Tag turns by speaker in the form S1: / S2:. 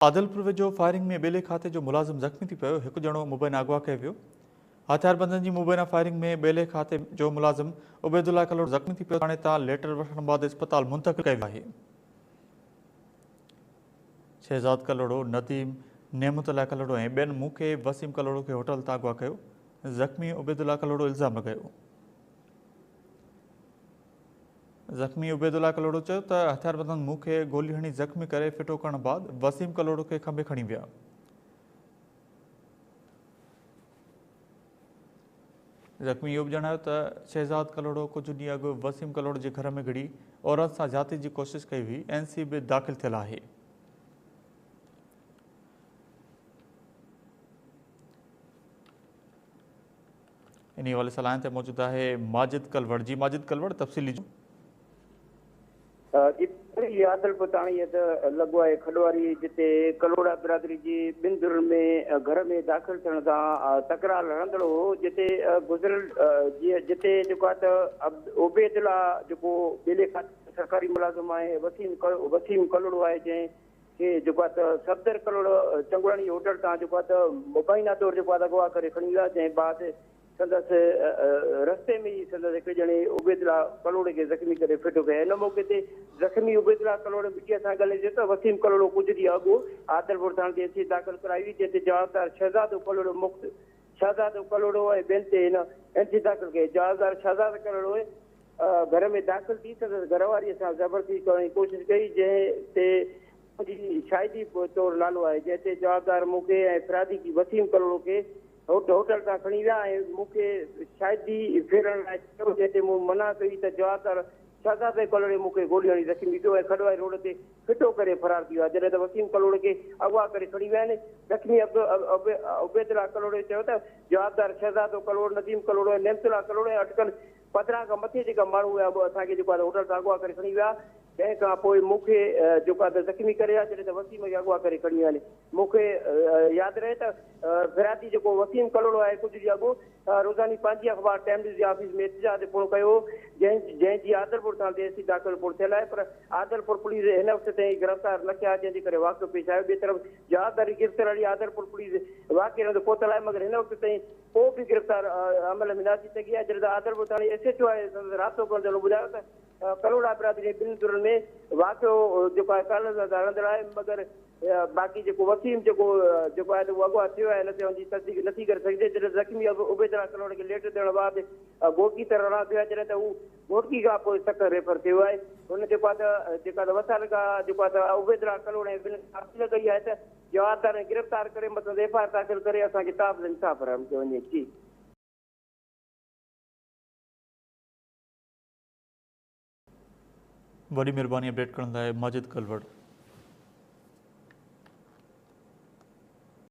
S1: आदिलपुर वेझो फायरिंग में बेले खाते जो मुलाज़िम ज़ख़्मी थी पियो। हिकु ॼणो मुबैना अगवा कयो वियो। हथियारबंदनि जी मुबैना फायरिंग में बेले खाते जो मुलाज़िम उबैदुल्ला कलोड़ ज़ख़्मी थी पियो। हाणे तां लेटर वठण बाद अस्पताल मुंतक़िल कयो आहे। शहज़ाद कलोड़ो, नदीम, नेमतुल्ला कलोड़ो ऐं ॿियनि मूंखे वसीम कलोड़ो खे होटल तां अगवा कयो। ज़ख़्मी उबैदुल्ला कलोड़ो इल्ज़ाम लॻायो। ज़ख़्मी उबैदुल्ला कलोड़ो चयो त हथियारबंदनि मूंखे गोली हणी ज़ख़्मी करे फिटो करण बाद वसीम कलोड़ो खे खंबे खणी विया। ज़ख़्मी इहो बि ॼाणायो त शहज़ाद कलोड़ो कुझु ॾींहं अॻु वसीम कलोड़ जे घर में घिड़ी औरत सां जाती जी कोशिशि कई हुई। NC बि दाख़िल थियल आहे। इन हवाले सां लाइन ते मौजूदु आहे माजिद कलवड़। जी माजिद कलवड़, तफ़सीली जो
S2: आदिलपुर ताणी लॻो आहे खडवारी, जिते कलोड़ा बिरादरी जी ॿिनि धुरनि में घर में दाख़िल थियण सां तकरार लड़ंदड़ हो। जिते गुज़िरियल जिते जेको आहे त उबैदुल्ला जेको बेले खाते सरकारी मुलाज़िम आहे, वसीम कलोड़ो आहे, जंहिंखे जेको आहे त सफदर कलोड़ चंगुड़ानी होटल तां जेको आहे त मुबैना तौरु जेको आहे अगवा करे खणी विया। जंहिं बाद संदसि रस्ते में ई संदसि हिकु ॼणे उबैदुल्ला कलोड़े खे ज़ख़्मी करे फिटो कयो। हिन मौक़े ते ज़ख़्मी उबैदुल्ला कलोड़े मीडिया सां ॻाल्हाए चयो त वसीम कलोड़ो कुझु ॾींहं अॻु आदिलपुर थाणे ते NC दाख़िल कराई हुई, जंहिं ते जवाबदार शहज़ाद कलोड़ो ऐं ॿियनि ते हिन NC दाख़िल कई। जवाबदार शहज़ाद कलोड़ो घर में दाख़िल थी संदसि घरवारीअ सां ज़बरदस्ती करण जी कोशिशि कई, जंहिं ते शाहिदी तौरु नालो आहे, जंहिं ते जवाबदार मूंखे ऐं फिरादी की वसीम कलोड़ो खे होटल तां खणी विया ऐं मूंखे शाहिदी फेरण लाइ चयो, जंहिं ते मूं मना कई त जवाबदार शहज़ाद कलोड़े मूंखे गोली हणी ज़ख़्मी कयो ऐं खडवारी रोड ते फिटो करे फरार थी वियो आहे। जॾहिं त वसीम कलोड़े खे अगवा करे खणी विया आहिनि। ज़ख़्मी उबैदुल्ला कलोड़े चयो त जवाबदार शहज़ाद कलोड़, नदीम कलोड़ो ऐं नेमतुल्ला कलोड़ो ऐं अटकल 15 खां मथे जेका माण्हू हुआ असांखे जेको आहे होटल तां अगवा करे खणी विया। तंहिं खां पोइ मूंखे जेको आहे त ज़ख़्मी करे विया, जॾहिं त वसीम खे अगवा करे खणी विया आहिनि। मूंखे यादि रहे त फिरादी जेको वसीम कलोड़ो आहे कुझु ॾींहं अॻु रोज़ानी पंहिंजी अख़बार टाइम्स जी ऑफिस में एहतिजाज पूरो कयो, जंहिंजी आदिलपुर थाणे ते NC दाख़िल थियल आहे, पर आदिलपुर पुलिस हिन वक़्त ताईं गिरफ़्तार न कया, जंहिंजे करे वाक़ियो पेश आयो। ॿिए तरफ़ जवाबदारी गिरफ़्तारी आदिलपुर पुलिस वाक़िए में पहुतल आहे, मगर हिन वक़्त ताईं को बि गिरफ़्तार अमल में न अची सघी आहे। जॾहिं त आदिलपुर थाणे SHO आहे राब्तो कंदड़ ॿुधायो त कलोड़ा बिरादरी ॿिनि धुरनि में वाक़ियो जेको आहे काल हलंदड़ आहे, मगर बाक़ी जेको वसीम जेको आहे उहो अगवा थियो आहे, हिन ते हुनजी तस्दीक नथी करे सघिजे। जॾहिं ज़ख़्मी उबैदुल्ला कलोड़ खे लेटर ॾियण बाद घोटकी तरह रवाना थियो आहे, जॾहिं त हू घोटकी खां पोइ सख़्तु रेफर थियो आहे। हुन जेको आहे त वसाल खां जेको आहे त उबैदुल्ला कलोड़ ऐं अपील कई आहे त जवाबदार गिरफ़्तार करे मतिलबु FIR दाख़िल करे असांखे ताब इंसाफ़ फराहम कयो वञे। जी
S1: वॾी महिरबानी अपडेट करण लाइ माजिद कलवड़।